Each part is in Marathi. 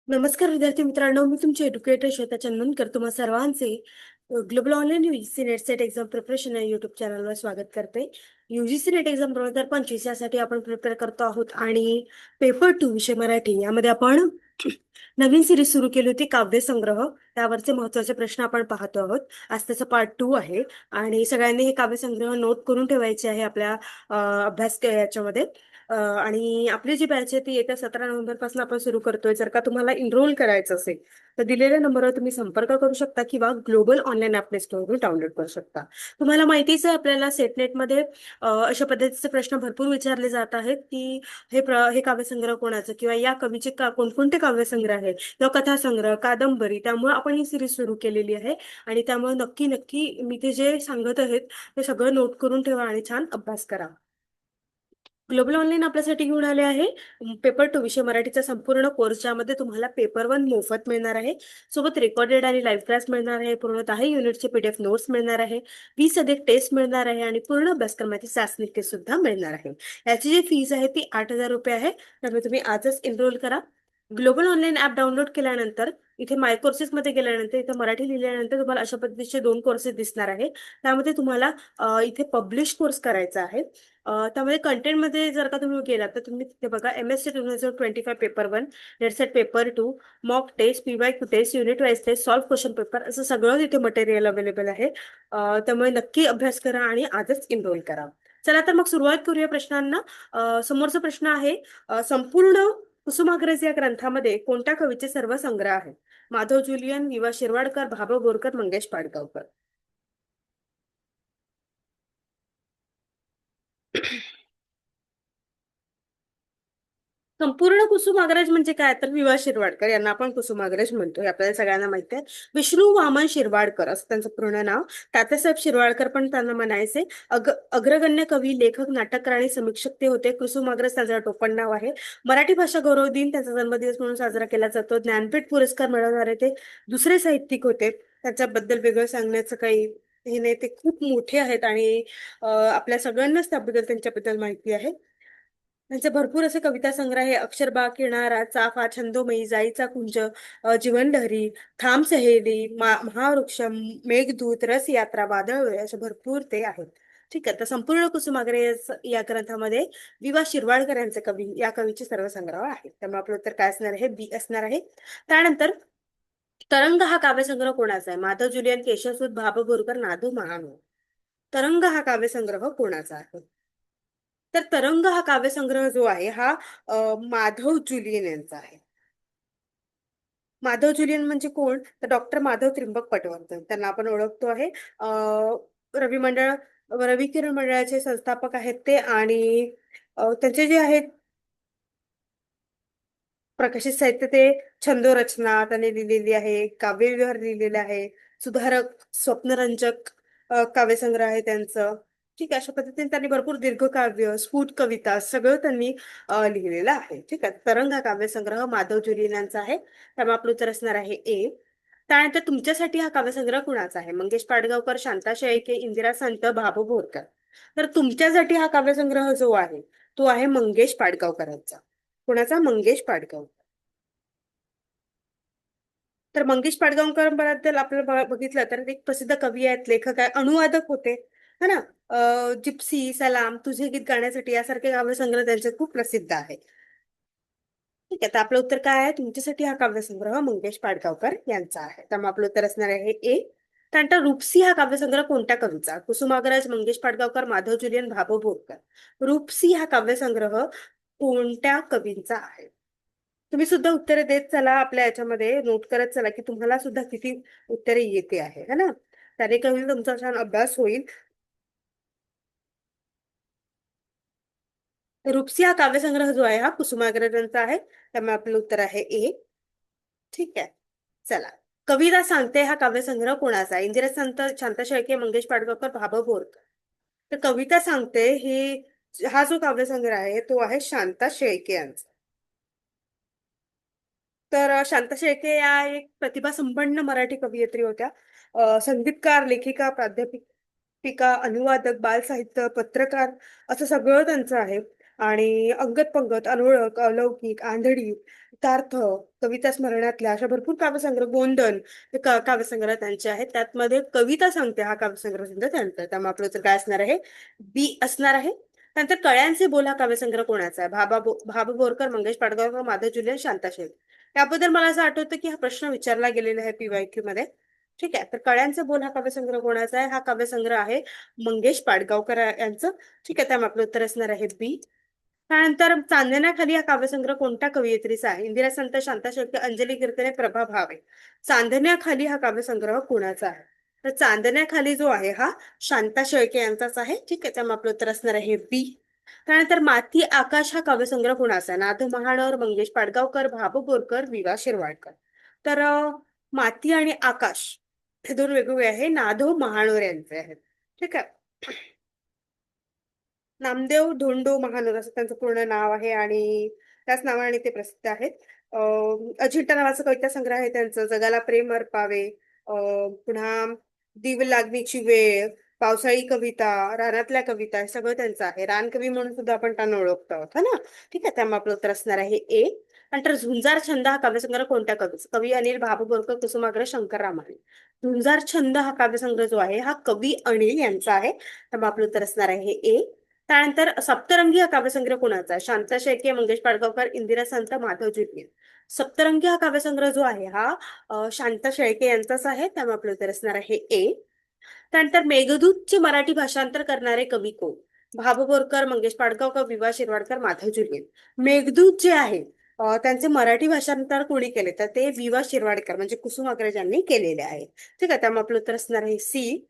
नमस्कार विद्यार्थी मित्रांनो, मी तुमचे एज्युकेटर श्वेता चंदनकर तुम्हा सर्वांचे global online UGC net set exam preparation या युट्यूब चॅनलवर स्वागत करते. यूजीसी नेट एक्झाम 2025 यासाठी आपण प्रिपेअर करतो आहोत आणि पेपर 2 विषय मराठी यामध्ये आपण नवीन सिरीज सुरू केली होती काव्य संग्रह. त्यावरचे महत्त्वाचे प्रश्न आपण पाहतो आहोत. आज त्याचा पार्ट 2 आहे आणि सगळ्यांनी हे काव्य संग्रह नोट करून ठेवायचे आहे आपल्या अभ्यास याच्यामध्ये. आणि आपली जी बॅच आहे ती येत्या 17 नोव्हेंबर पासून आपण सुरू करतोय. जर का तुम्हाला इनरोल करायचं असेल तर दिलेल्या नंबरवर तुम्ही संपर्क करू शकता किंवा ग्लोबल ऑनलाईन ॲप प्ले स्टोअरवरून डाउनलोड करू शकता. तुम्हाला माहितीच आहे आपल्याला सेटनेटमध्ये अशा पद्धतीचे प्रश्न भरपूर विचारले जात आहेत की हे काव्यसंग्रह कोणाचं किंवा या कवीचे कोणकोणते काव्यसंग्रह आहेत किंवा कथासंग्रह, कादंबरी. त्यामुळे आपण ही सिरीज सुरू केलेली आहे आणि त्यामुळे नक्की नक्की मी ते जे सांगत आहेत ते सगळं नोट करून ठेवा आणि छान अभ्यास करा. ग्लोबल ऑनलाईन आपल्यासाठी घेऊन आले आहे पेपर 2 विषय मराठीचा संपूर्ण कोर्स, ज्यामध्ये तुम्हाला पेपर 1 मोफत मिळणार आहे. सोबत रेकॉर्डेड आणि लाईव्ह क्लास मिळणार आहे. पूर्ण 10 युनिटचे पीडीएफ नोट्स मिळणार आहे. 20 अधिक टेस्ट मिळणार आहे आणि पूर्ण अभ्यासक्रमाची चाचणी टेस्ट सुद्धा मिळणार आहे. याची जी फीस आहे ती 8,000 रुपये आहे. त्यामुळे तुम्ही आजच एनरोल करा. ग्लोबल ऑनलाईन ऍप डाउनलोड केल्यानंतर इथे माय कोर्सेस मध्ये गेल्यानंतर इथे मराठी लिहिल्यानंतर तुम्हाला अशा पद्धतीचे 2 कोर्सेस दिसणार आहे. त्यामध्ये तुम्हाला इथे पब्लिश कोर्स करायचा आहे. त्यामध्ये कंटेंटमध्ये जर का तुम्ही गेलात तर तुम्ही तिथे बघा MSc 2025 paper 1, NET SET paper 2, mock test, PYQ test, unit wise test, solve question paper असं सगळं तिथे मटेरियल अवेलेबल आहे. त्यामुळे नक्की अभ्यास करा आणि आजच एनरोल करा. चला तर मग सुरुवात करूया प्रश्नांना. समोरचा प्रश्न आहे, संपूर्ण कुसुमाग्रज या ग्रंथामध्ये कोणत्या कवीचे सर्व संग्रह आहेत? माधव ज्युलियन, वि. वा. शिरवाडकर, भाबा बोरकर, मंगेश पाडगावकर. संपूर्ण कुसुमाग्रज म्हणजे काय, तर वि. वा. शिरवाडकर यांना आपण कुसुमाग्रज म्हणतो हे आपल्याला सगळ्यांना माहिती आहे. विष्णू वामन शिरवाडकर असं त्यांचं पूर्ण नाव. तात्यासाहेब शिरवाडकर पण त्यांना म्हणायचे. अग्रगण्य कवी, लेखक, नाटककार आणि समीक्षक ते होते. कुसुमाग्रज त्यांचं टोपण नाव आहे. मराठी भाषा गौरव दिन त्यांचा जन्मदिवस म्हणून साजरा केला जातो. ज्ञानपीठ पुरस्कार मिळवणारे ते दुसरे साहित्यिक होते. त्याच्याबद्दल वेगळं सांगण्याचं काही हे नाही, ते खूप मोठे आहेत आणि आपल्या सगळ्यांनाच त्याबद्दल त्यांच्याबद्दल माहिती आहे. त्यांचे भरपूर असे कविता संग्रह आहे. अक्षरबाग, किनारा, चाफा, छंदोमयी, जाईचा कुंज, जीवनलहरी, थांब सहेली, महावृक्ष, मेघदूत, रसयात्रा, वादळ असे भरपूर ते आहेत. ठीक आहे. तर संपूर्ण कुसुमाग्रज या ग्रंथामध्ये वि. वा. शिरवाडकर यांचे कवी या कवीचे सर्व संग्रह आहेत. त्यामुळे आपलं उत्तर काय असणार आहे? बी असणार आहे. त्यानंतर तरंग हा काव्यसंग्रह कोणाचा आहे? माधव ज्युलियन, केशवसुत, भाब बोरकर, नादू महानू. तरंग हा काव्यसंग्रह कोणाचा आहे? तर तरंग हा काव्यसंग्रह जो आहे हा माधव ज्युलियन यांचा आहे. माधव ज्युलियन म्हणजे कोण? तर डॉक्टर माधव त्र्यंबक पटवर्धन, त्यांना आपण ओळखतो आहे. रवी मंडळ, रवी किरण मंडळाचे संस्थापक आहेत ते. आणि त्यांचे जे आहेत प्रकाशित साहित्य ते छंदोरचना त्यांनी लिहिलेली आहे, काव्यविहार लिहिलेला आहे, सुधारक, स्वप्नरंजक काव्यसंग्रह आहे त्यांचं. ठीक आहे. अशा पद्धतीने त्यांनी भरपूर दीर्घकाव्य, स्फुट कविता सगळं त्यांनी लिहिलेलं आहे. ठीक आहे. तरंग हा काव्यसंग्रह माधव ज्युलियन यांचा आहे. त्यामुळे आपलं उत्तर असणार आहे ए. त्यानंतर तुमच्यासाठी हा काव्यसंग्रह कुणाचा आहे? मंगेश पाडगावकर, शांता शेळके, इंदिरा संत, भाबू बोरकर. तर तुमच्यासाठी हा काव्यसंग्रह जो आहे तो आहे मंगेश पाडगावकरांचा. कुणाचा? मंगेश पाडगाव. तर मंगेश पाडगावकर बद्दल आपल्याला बघितलं तर ते एक प्रसिद्ध कवी आहेत, लेखक आहे, अनुवादक होते. है ना? जिप्सी, सलाम, तुझे गीत गाण्यासाठी यासारखे काव्यसंग्रह त्यांचे खूप प्रसिद्ध आहे. ठीक आहे. तर आपलं उत्तर काय आहे? तुमच्यासाठी हा काव्यसंग्रह मंगेश पाडगावकर यांचा आहे. त्यामुळे आपलं उत्तर असणार आहे ए. त्यानंतर रूपसी हा काव्यसंग्रह कोणत्या कवीचा? कुसुमाग्रज, मंगेश पाडगावकर, माधव ज्युलियन, भाबो बोरकर. रूपसी हा काव्यसंग्रह कोणत्या कवींचा आहे? तुम्ही सुद्धा उत्तरे देत चला, आपल्या याच्यामध्ये नोट करत चला की तुम्हाला सुद्धा किती उत्तरे येते आहे, है ना? त्याने काय होईल, तुमचा छान अभ्यास होईल. रूपसी हा काव्यसंग्रह जो आहे हा कुसुमाग्रजांचा आहे. त्यामुळे आपलं उत्तर आहे ए. ठीक आहे. चला. कविता सांगते हा काव्यसंग्रह कोणाचा आहे? इंदिरा संत, शांता शेळके, मंगेश पाडगावकर, भाबा बोरकर. तर कविता सांगते ही हा जो काव्यसंग्रह आहे तो आहे शांता शेळके यांचा. तर शांता शेळके या एक प्रतिभासंपन्न मराठी कवयित्री होत्या. संगीतकार, लेखिका, प्राध्यापिका, अनुवादक, बालसाहित्य, पत्रकार असं सगळं त्यांचं आहे. आणि अंगत पंगत, अनोळक, अलौकिक, आंधळी गीतार्थ, कविता स्मरणातल्या अशा भरपूर काव्यसंग्रह, गोंधन हे काव्यसंग्रह त्यांचे आहेत. त्यातमध्ये कविता सांगते हा काव्यसंग्रह सुद्धा त्यांचा. त्यामुळे आपलं उत्तर काय असणार आहे? बी असणार आहे. त्यानंतर कळ्यांचे बोल हा काव्यसंग्रह कोणाचा आहे? भाबा बोरकर, मंगेश पाडगावकर, माधव जुलियन, शांता शेख. याबद्दल मला असं आठवतं की हा प्रश्न विचारला गेलेला आहे PYQ मध्ये. ठीक आहे, तर कळ्यांचे बोल हा काव्यसंग्रह कोणाचा आहे? हा काव्यसंग्रह आहे मंगेश पाडगावकर यांचं. ठीक आहे, त्यामुळे आपलं उत्तर असणार आहे बी. त्यानंतर चांदण्याखाली हा काव्यसंग्रह कोणत्या कवयित्रीचा आहे? इंदिरा संत, शांता शेळके, अंजली कीर्तने, प्रभा भावे. चांदण्याखाली हा काव्यसंग्रह कोणाचा आहे? तर चांदण्याखाली जो आहे हा शांता शेळके यांचाच आहे. ठीक आहे, त्यामुळे आपलं उत्तर असणार आहे बी. त्यानंतर माती आकाश हा काव्यसंग्रह कोणाचा आहे? नाथ महाणवर, मंगेश पाडगावकर, भाबू बोरकर, विवा शिरवाडकर. तर माती आणि आकाश हे दोन वेगवेगळे आहे, नाधो महानोर यांचे आहेत. ठीक आहे. नामदेव धोंडो महानोर असं त्यांचं पूर्ण नाव आहे आणि त्याच नावाने ते प्रसिद्ध आहेत. अजिंठा नावाचा कविता संग्रह आहे त्यांचं. जगाला प्रेम अर्पावे, पुन्हा दिव लागणीची वेळ, पावसाळी कविता, रानातल्या कविता हे सगळं त्यांचं आहे. रानकवी म्हणून सुद्धा आपण त्यांना ओळखतो आहोत, है ना? ठीक आहे, त्यामुळे आपलं उत्तर असणार आहे ए. नंतर झुंजार छंद हा काव्यसंग्रह कोणत्या कवीचा? कवी अनिल भाऊ बोरकर, कुसुमाग्रज, शंकर रामाणे. झुंजार छंद हा काव्यसंग्रह जो आहे हा कवी अनिल यांचा आहे. त्यामुळे आपलं उत्तर असणार आहे ए. त्यानंतर सप्तरंगी हा काव्यसंग्रह कोणाचा आहे? शांता शेळके, मंगेश पाडगावकर, इंदिरा संत, माधव जुलियन. सप्तरंगी हा काव्यसंग्रह जो आहे हा शांता शेळके यांचाच आहे. त्यामुळे आपलं उत्तर असणार आहे ए. त्यानंतर मेघदूतचे मराठी भाषांतर करणारे कवी कोण? भाऊ बोरकर, मंगेश पाडगावकर, विवा शिरवाडकर, माधव जुलियन. मेघदूत जे आहे त्यांचे मराठी भाषांतर कोणी केले? तर ते विवा शिरवाडकर म्हणजे कुसुम अग्रज यांनी केलेले आहे. ठीक आहे, त्यामुळे आपलं उत्तर असणार आहे सी.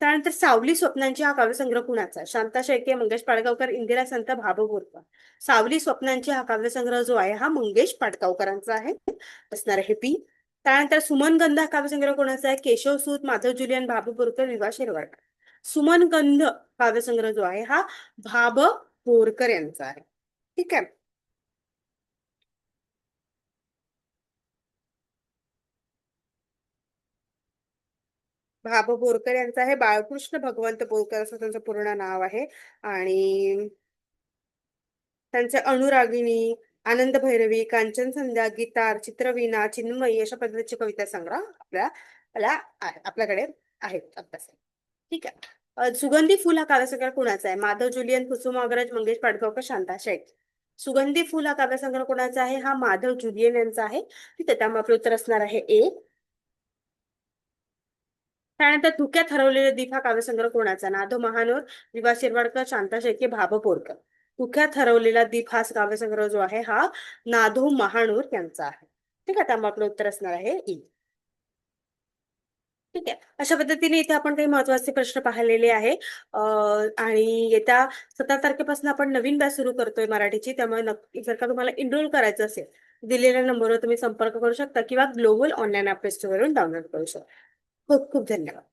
त्यानंतर सावली स्वप्नांची हा काव्यसंग्रह कुणाचा? शांता शेळके, मंगेश पाडगावकर, इंदिरा संत, भाऊ बोरकर. सावली स्वप्नांची हा काव्यसंग्रह जो आहे हा मंगेश पाडगावकरांचा आहे. असणार आहे पी. त्यानंतर सुमनगंध हा काव्यसंग्रह कोणाचा आहे? केशव सूत, माधव जुलियन, भाबू बोरकर, विवा शिरवाडकर. सुमनगंध काव्यसंग्रह जो आहे हा भाब बोरकर यांचा आहे. ठीक आहे. भाब बोरकर यांचा आहे. बाळकृष्ण भगवंत बोरकर असं त्यांचं पूर्ण नाव आहे. आणि त्यांचे अनुरागिणी, आनंद भैरवी, कांचन संध्या, गीतार, चित्रवीणा, चिन्मयी अशा पद्धतीचे कविता संग्रह आपल्याकडे आहेत अभ्यासाला. ठीक आहे. सुगंधी फुल हा काव्यसंग्रह कुणाचा आहे? माधव जुलियन, कुसुमाग्रज, मंगेश पाडगावकर, शांता शेख. सुगंधी फुल हा काव्यसंग्रह कोणाचा आहे? हा माधव जुलियन यांचा आहे. ठीक आहे, त्यामुळे आपलं उत्तर असणार आहे ए. त्यानंतर धुक्यात हरवलेले दीप हा काव्यसंग्रह कोणाचा? नाधो महानोर, विवा शिरवाडकर, शांता शेळके, भाब बोरकर. धुक्यात हरवलेला दीप हा काव्यसंग्रह जो आहे हा नाधो महानोर यांचा आहे. ठीक आहे, त्यामुळे आपलं उत्तर असणार आहे ई. ठीक आहे, अशा पद्धतीने इथे आपण काही महत्वाचे प्रश्न पाहिलेले आहे. आणि येत्या 17 तारखेपासून आपण नवीन बॅच सुरू करतोय मराठीची. त्यामुळे नक्की जर का तुम्हाला एनरोल करायचं असेल, दिलेल्या नंबरवर तुम्ही संपर्क करू शकता किंवा ग्लोबल ऑनलाईन ऍप स्टोअरवरून डाउनलोड करू शकता. खूप खूप धन्यवाद.